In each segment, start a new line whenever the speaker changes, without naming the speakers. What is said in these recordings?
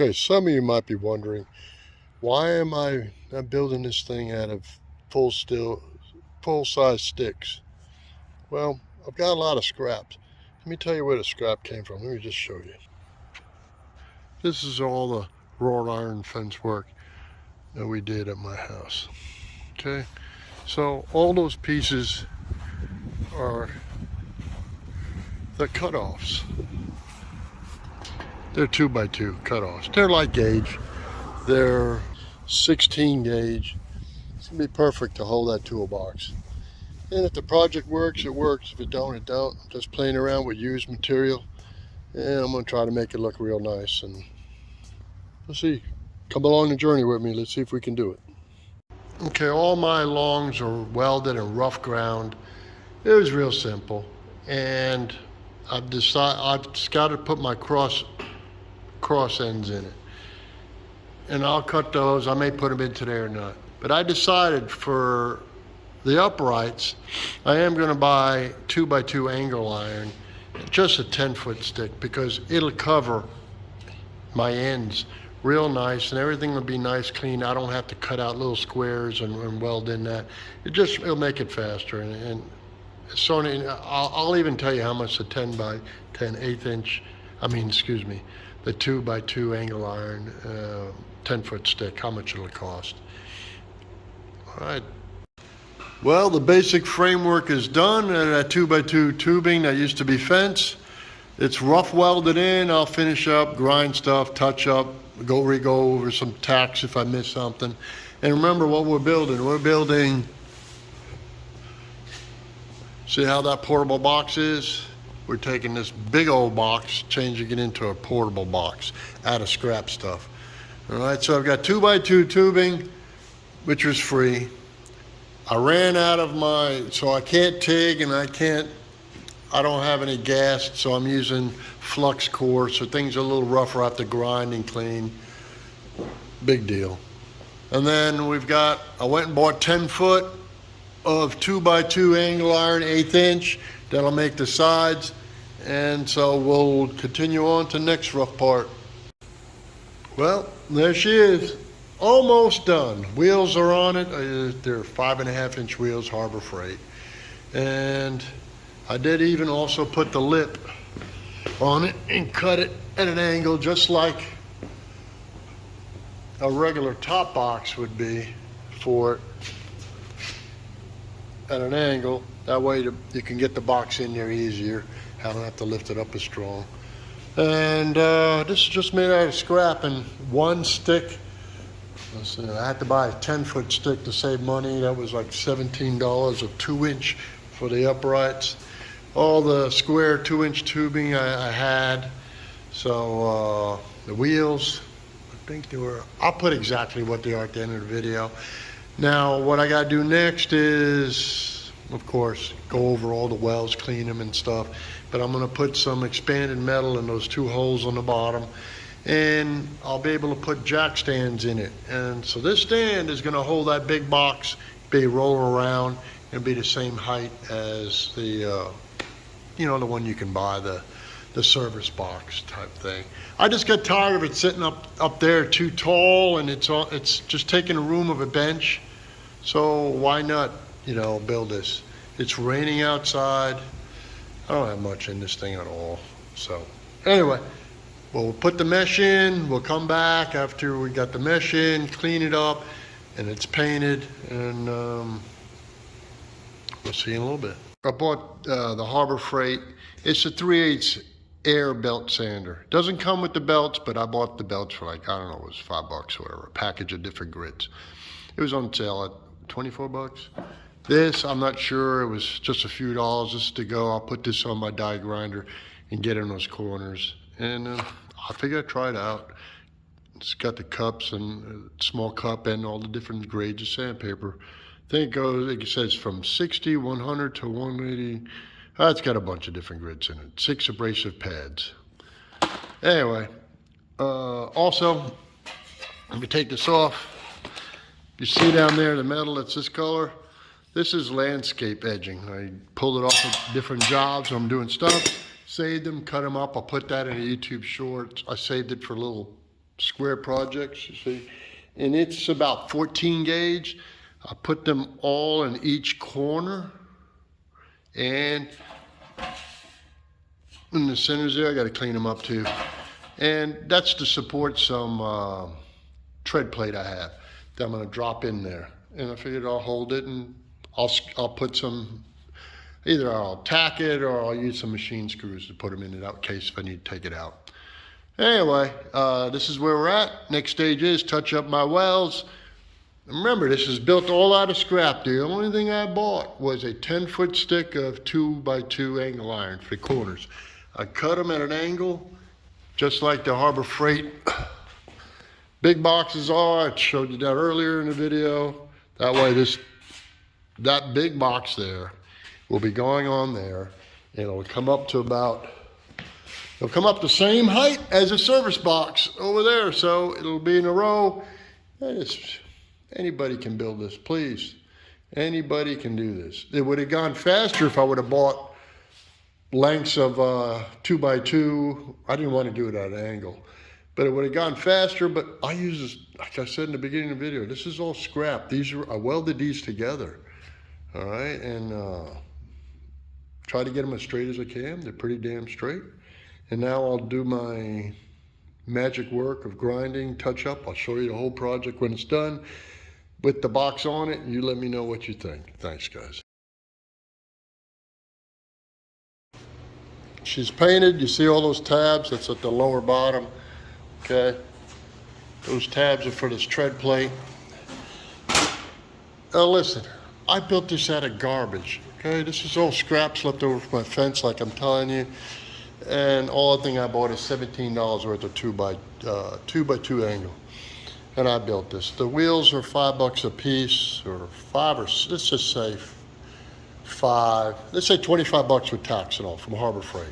Okay, some of you might be wondering, why am I not building this thing out of full-size sticks? Well, I've got a lot of scraps. Let me tell you where the scrap came from. Let me just show you. This is all the wrought iron fence work that we did at my house. Okay, so all those pieces are the cutoffs. They're 2x2 cutoffs. They're light gauge. They're 16 gauge. It's gonna be perfect to hold that tool box. And if the project works, it works. If it don't, it don't. I'm just playing around with used material, and I'm gonna try to make it look real nice. And let's see. Come along the journey with me. Let's see if we can do it. Okay, all my longs are welded and rough ground. It was real simple, and I've just got to put my cross ends in it, and I'll cut those. I may put them in today or not, but I decided for the uprights, I am going to buy 2x2 angle iron, just a 10-foot stick, because it'll cover my ends real nice, and everything will be nice, clean. I don't have to cut out little squares and weld in that. It'll make it faster. And so I'll even tell you how much the 10x10 1/8 inch, the 2x2 angle iron 10-foot stick, how much it'll cost. All right. Well, the basic framework is done. That 2x2 tubing that used to be fence, it's rough welded in. I'll finish up, grind stuff, touch up, go over some tacks if I miss something. And remember what we're building. We're building, see how that portable box is? We're taking this big old box, changing it into a portable box out of scrap stuff. All right, so I've got 2x2 tubing, which was free. I ran out of so I can't TIG, and I don't have any gas, so I'm using flux core, so things are a little rougher. I have to grind and clean. Big deal. And then I went and bought 10 foot of 2x2 angle iron 1/8 inch. That'll make the sides. And so we'll continue on to the next rough part. Well, there she is. Almost done. Wheels are on it. They're 5.5 inch wheels, Harbor Freight. And I did even also put the lip on it and cut it at an angle just like a regular top box would be for it, at an angle. That way you can get the box in there easier. I don't have to lift it up as strong. And this is just made out of scrap and one stick. Listen, I had to buy a 10-foot stick to save money. That was like $17 of 2-inch for the uprights. All the square 2-inch tubing I had. So the wheels, I think I'll put exactly what they are at the end of the video. Now what I gotta do next is, of course, go over all the welds, clean them and stuff. But I'm gonna put some expanded metal in those 2 holes on the bottom, and I'll be able to put jack stands in it. And so this stand is gonna hold that big box, be roll around, and be the same height as the the one you can buy, the service box type thing. I just got tired of it sitting up there too tall, and it's just taking the room of a bench. So why not, build this? It's raining outside. I don't have much in this thing at all. So anyway, we'll put the mesh in. We'll come back after we got the mesh in, clean it up, and it's painted, and we'll see you in a little bit. I bought the Harbor Freight. It's a 3/8 air belt sander. Doesn't come with the belts, but I bought the belts for like, I don't know, it was $5 or whatever, a package of different grits. It was on sale at $24. This, I'm not sure, it was just a few dollars. This is to go. I'll put this on my die grinder and get in those corners. And I figure I'd try it out. It's got the cups and a small cup and all the different grades of sandpaper. I think it says from 60, 100 to 180. It's got a bunch of different grids in it. 6 abrasive pads. Anyway, also, let me take this off. You see down there the metal that's this color? This is landscape edging. I pulled it off of different jobs. I'm doing stuff, saved them, cut them up. I'll put that in a YouTube short. I saved it for a little square projects, you see. And it's about 14 gauge. I put them all in each corner. And in the centers there, I got to clean them up too. And that's to support some tread plate I have that I'm going to drop in there. And I figured I'll hold it and I'll put some, either I'll tack it or I'll use some machine screws to put them in it case if I need to take it out. Anyway, this is where we're at. Next stage is touch up my welds. Remember, this is built all out of scrap. The only thing I bought was a 10-foot stick of 2x2 angle iron for the corners. I cut them at an angle, just like the Harbor Freight big boxes are. I showed you that earlier in the video. That way that big box there will be going on there. And it'll come up to it'll come up the same height as a service box over there. So it'll be in a row. Anybody can build this, please. Anybody can do this. It would have gone faster if I would have bought lengths of 2x2. I didn't want to do it at an angle, but it would have gone faster. But I use this, like I said in the beginning of the video, this is all scrap. I welded these together, all right, and try to get them as straight as I can. They're pretty damn straight. And now I'll do my magic work of grinding, touch up. I'll show you the whole project when it's done with the box on it. You let me know what you think. Thanks, guys. She's painted. You see all those tabs? That's at the lower bottom. Okay. Those tabs are for this tread plate. Now listen, I built this out of garbage. Okay, this is all scraps left over from my fence, like I'm telling you. And all the thing I bought is $17 worth of 2x2 angle. And I built this. The wheels are $5 a piece, or let's just say let's say $25 with tax and all from Harbor Freight.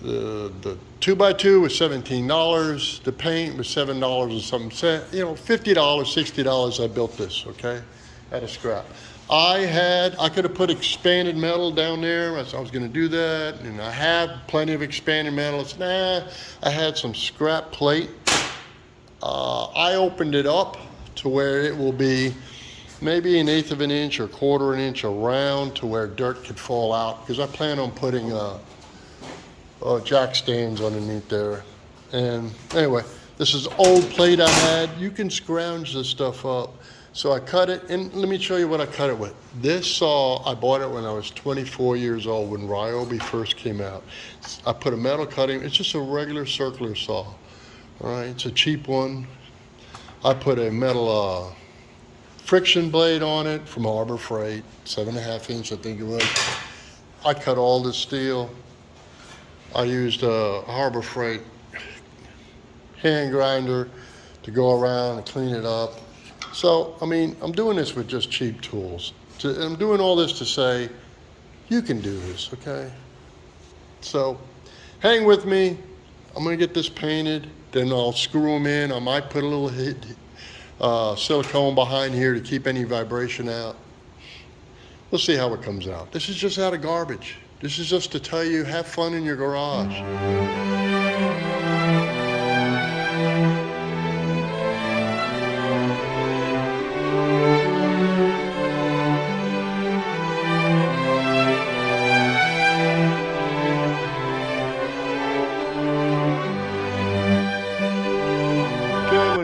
The 2x2 was $17. The paint was $7 and something cents. You know, $50, $60 I built this, okay, out of scrap. I could have put expanded metal down there. I was going to do that, and I have plenty of expanded metal. I had some scrap plate. I opened it up to where it will be maybe 1/8 of an inch or 1/4 of an inch around to where dirt could fall out, because I plan on putting jack stands underneath there. And anyway, this is old plate I had. You can scrounge this stuff up. So I cut it, and let me show you what I cut it with. This saw, I bought it when I was 24 years old, when Ryobi first came out. I put a metal cutting, it's just a regular circular saw. All right, it's a cheap one. I put a metal friction blade on it from Harbor Freight, 7.5 inch, I think it was. I cut all this steel. I used a Harbor Freight hand grinder to go around and clean it up. So, I mean, I'm doing this with just cheap tools. I'm doing all this to say, you can do this, okay? So, hang with me. I'm gonna get this painted, then I'll screw them in. I might put a little silicone behind here to keep any vibration out. We'll see how it comes out. This is just out of garbage. This is just to tell you, have fun in your garage.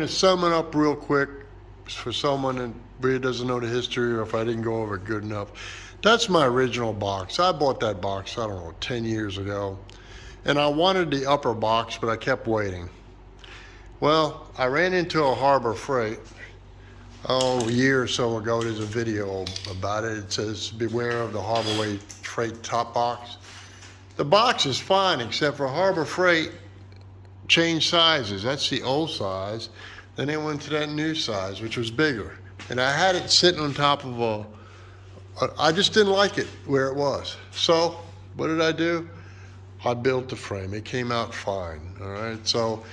Sum it up real quick for someone that really doesn't know the history, or if I didn't go over it good enough. That's my original box. I bought that box, I don't know, 10 years ago. And I wanted the upper box, but I kept waiting. Well, I ran into a Harbor Freight, a year or so ago. There's a video about it. It says, beware of the Harbor Freight top box. The box is fine, except for Harbor Freight changed sizes. That's the old size. Then they went to that new size, which was bigger. And I had it sitting on top of I just didn't like it where it was. So what did I do? I built the frame. It came out fine, all right? So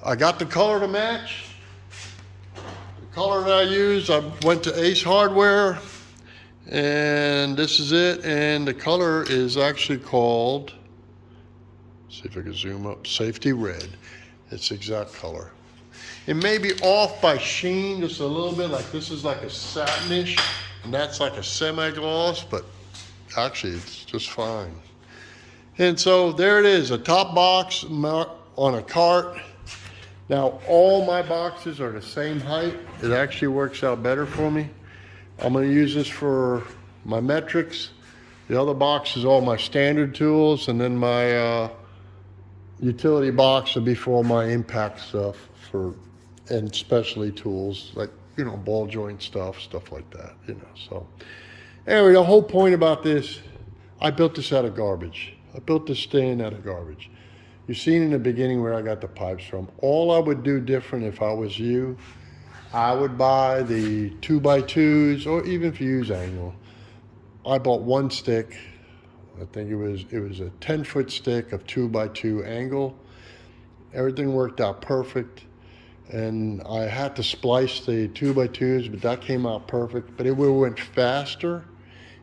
I got the color to match. The color that I used, I went to Ace Hardware, and this is it. And the color is actually called, see if I can zoom up, Safety Red. It's the exact color. It may be off by sheen just a little bit, like this is like a satinish, and that's like a semi-gloss, but actually it's just fine. And so there it is, a top box on a cart. Now all my boxes are the same height. It actually works out better for me. I'm gonna use this for my metrics. The other box is all my standard tools, and then my utility box will be for all my impact stuff and specialty tools, like, you know, ball joint stuff like that, you know. So anyway, the whole point about this, I built this out of garbage. I built this stand out of garbage. You've seen in the beginning where I got the pipes from. All I would do different if I was you, I would buy the 2x2s, or even if you use angle. I bought one stick. I think it was a 10-foot stick of 2x2 angle. Everything worked out perfect. And I had to splice the 2x2s, but that came out perfect. But it would have went faster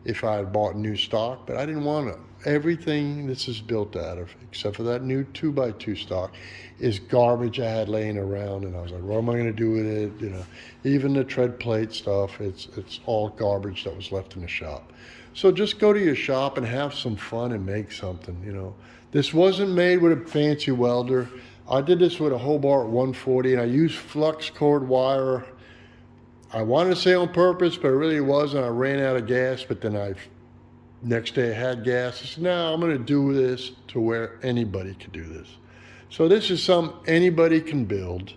if I had bought new stock, but I didn't want to. Everything this is built out of, except for that new 2x2 stock, is garbage I had laying around, and I was like, what am I going to do with it? You know, even the tread plate stuff, it's all garbage that was left in the shop. So just go to your shop and have some fun and make something, you know. This wasn't made with a fancy welder. I did this with a Hobart 140, and I used flux cord wire. I wanted to say on purpose, but it really wasn't. I ran out of gas, but then next day I had gas. I said, no, I'm going to do this to where anybody can do this. So this is something anybody can build.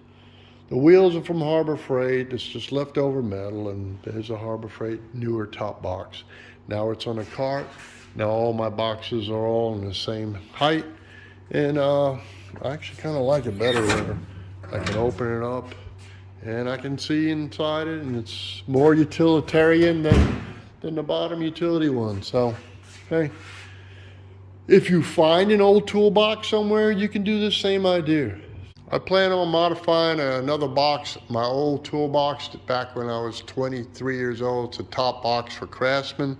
The wheels are from Harbor Freight. It's just leftover metal, and there's a Harbor Freight newer top box. Now it's on a cart. Now all my boxes are all in the same height, and I actually kind of like it better where I can open it up and I can see inside it, and it's more utilitarian than the bottom utility one. So, hey, if you find an old toolbox somewhere, you can do the same idea. I plan on modifying another box, my old toolbox back when I was 23 years old. It's a top box for Craftsman.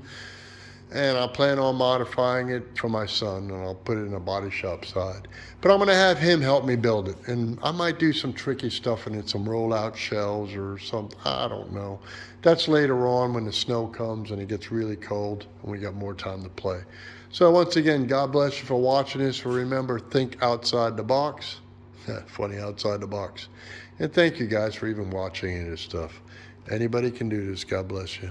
And I plan on modifying it for my son, and I'll put it in a body shop side. But I'm gonna have him help me build it. And I might do some tricky stuff in it, some rollout shelves or something, I don't know. That's later on when the snow comes and it gets really cold and we got more time to play. So once again, God bless you for watching this. Remember, think outside the box. Funny, outside the box. And thank you guys for even watching any of this stuff. Anybody can do this. God bless you.